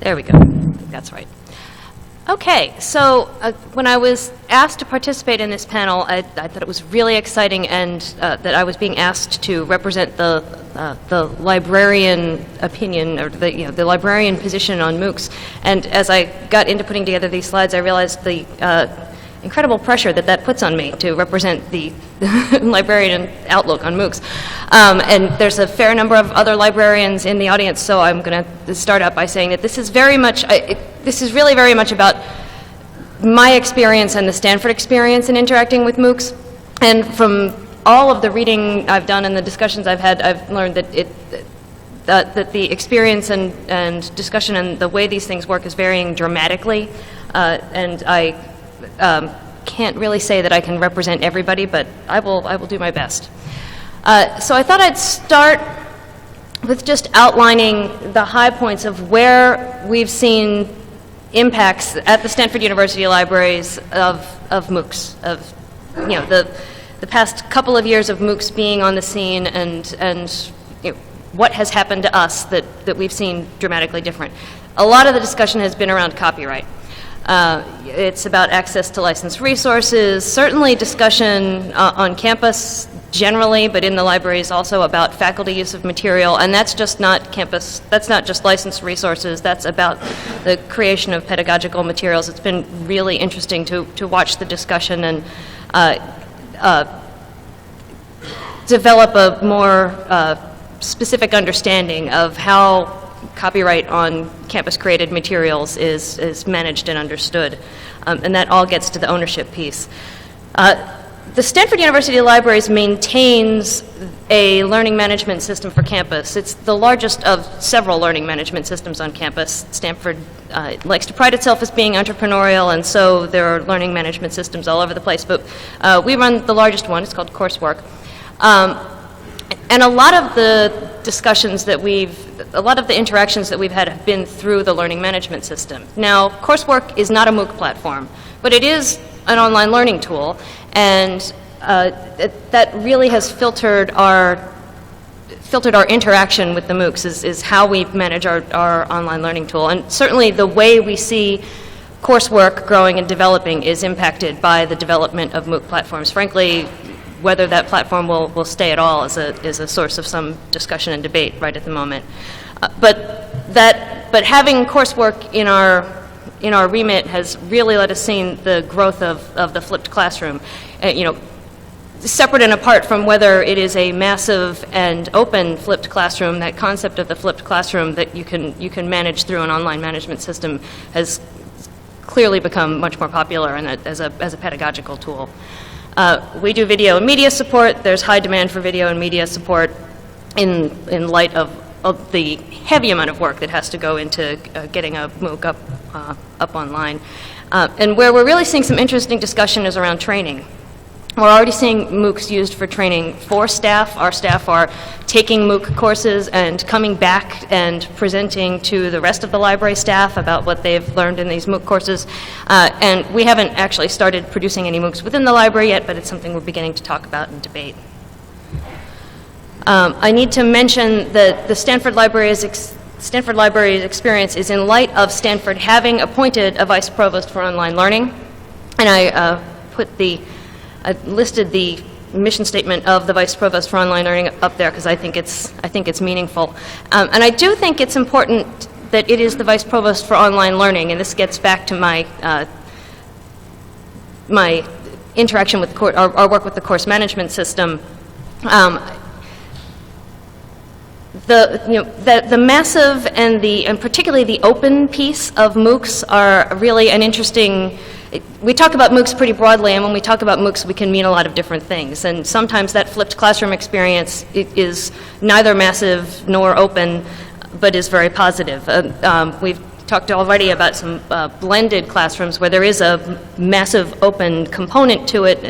There we go. I think that's right. Okay, so when I was asked to participate in this panel, I thought it was really exciting, and that I was being asked to represent the librarian opinion, or the librarian position on MOOCs. And as I got into putting together these slides, I realized the incredible pressure that puts on me to represent the librarian outlook on MOOCs. And there's a fair number of other librarians in the audience, so I'm going to start out by saying that this is really very much about my experience and the Stanford experience in interacting with MOOCs. And from all of the reading I've done and the discussions I've had, I've learned that the experience and discussion and the way these things work is varying dramatically. And I can't really say that I can represent everybody, but I will do my best. So I thought I'd start with just outlining the high points of where we've seen impacts at the Stanford University libraries of MOOCs, of the past couple of years of MOOCs being on the scene, and what has happened to us that we've seen dramatically different. A lot of the discussion has been around copyright. It's about access to licensed resources, certainly discussion on campus generally, but in the libraries also about faculty use of material, and that's just not campus, that's not just licensed resources, that's about the creation of pedagogical materials. It's been really interesting to watch the discussion and develop a more specific understanding of how copyright on campus-created materials is managed and understood. And that all gets to the ownership piece. The Stanford University Libraries maintains a learning management system for campus. It's the largest of several learning management systems on campus. Stanford likes to pride itself as being entrepreneurial, and so there are learning management systems all over the place. But we run the largest one. It's called Coursework. And a lot of the discussions that a lot of the interactions that we've had have been through the learning management system. Now, Coursework is not a MOOC platform, but it is an online learning tool, and that really has filtered our interaction with the MOOCs, is how we manage our online learning tool. And certainly the way we see coursework growing and developing is impacted by the development of MOOC platforms. Frankly, whether that platform will stay at all is a source of some discussion and debate right at the moment. But having coursework in our remit has really let us see the growth of the flipped classroom. Separate and apart from whether it is a massive and open flipped classroom, that concept of the flipped classroom that you can manage through an online management system has clearly become much more popular as a pedagogical tool. We do video and media support. There's high demand for video and media support in light of the heavy amount of work that has to go into getting a MOOC up online. And where we're really seeing some interesting discussion is around training. We're already seeing MOOCs used for training for staff. Our staff are taking MOOC courses and coming back and presenting to the rest of the library staff about what they've learned in these MOOC courses. And we haven't actually started producing any MOOCs within the library yet, but it's something we're beginning to talk about and debate. I need to mention that the Stanford Library's experience is in light of Stanford having appointed a vice provost for online learning. And I listed the mission statement of the Vice Provost for Online Learning up there because I think it's meaningful. And I do think it's important that it is the Vice Provost for Online Learning, and this gets back to my my interaction with our work with the course management system. The massive and particularly the open piece of MOOCs are really an interesting. We talk about MOOCs pretty broadly, and when we talk about MOOCs, we can mean a lot of different things. And sometimes that flipped classroom experience is neither massive nor open, but is very positive. We've talked already about some blended classrooms where there is a massive open component to it,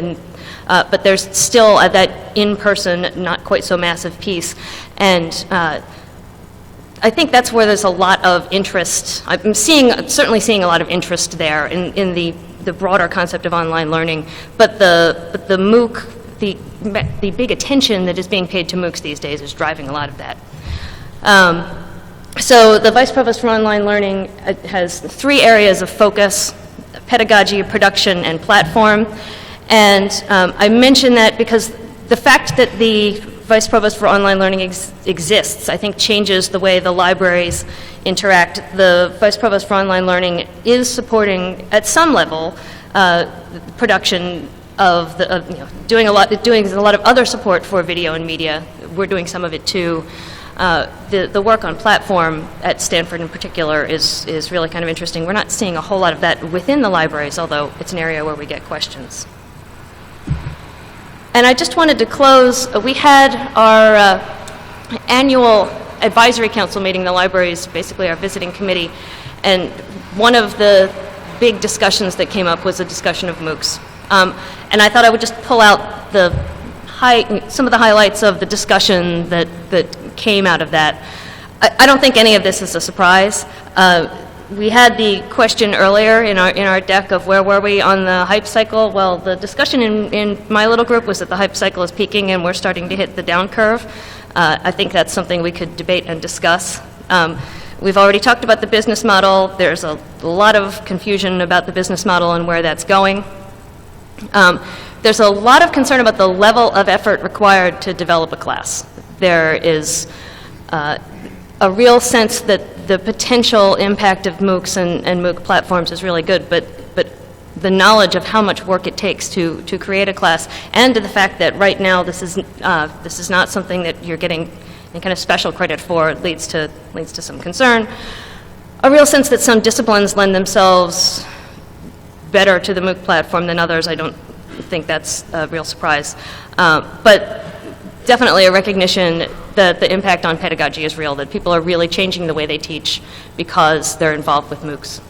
but there's still that in-person, not quite so massive piece. And I think that's where there's a lot of interest. I'm certainly seeing a lot of interest there in the broader concept of online learning. But the MOOC, the big attention that is being paid to MOOCs these days is driving a lot of that. So the Vice Provost for Online Learning has 3 areas of focus: pedagogy, production, and platform. And I mention that because the fact that the Vice Provost for Online Learning exists, I think, changes the way the libraries interact. The Vice Provost for Online Learning is supporting, at some level, production of doing a lot of other support for video and media. We're doing some of it too. The work on platform at Stanford in particular is really kind of interesting. We're not seeing a whole lot of that within the libraries, although it's an area where we get questions. And I just wanted to close. We had our annual advisory council meeting. The library is basically our visiting committee. And one of the big discussions that came up was a discussion of MOOCs. And I thought I would just pull out some of the highlights of the discussion that came out of that. I don't think any of this is a surprise. We had the question earlier in our deck of where were we on the hype cycle. Well, the discussion in my little group was that the hype cycle is peaking and we're starting to hit the down curve. I think that's something we could debate and discuss. We've already talked about the business model. There's a lot of confusion about the business model and where that's going. There's a lot of concern about the level of effort required to develop a class. There is a real sense that the potential impact of MOOCs and MOOC platforms is really good, but the knowledge of how much work it takes to create a class, and to the fact that right now this is not something that you're getting any kind of special credit for, leads to some concern. A real sense that some disciplines lend themselves better to the MOOC platform than others. I don't think that's a real surprise. But definitely a recognition that the impact on pedagogy is real, that people are really changing the way they teach because they're involved with MOOCs.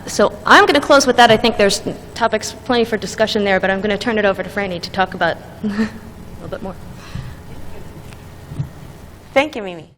So I'm going to close with that. I think there's topics plenty for discussion there, but I'm going to turn it over to Franny to talk about a little bit more. Thank you, Mimi.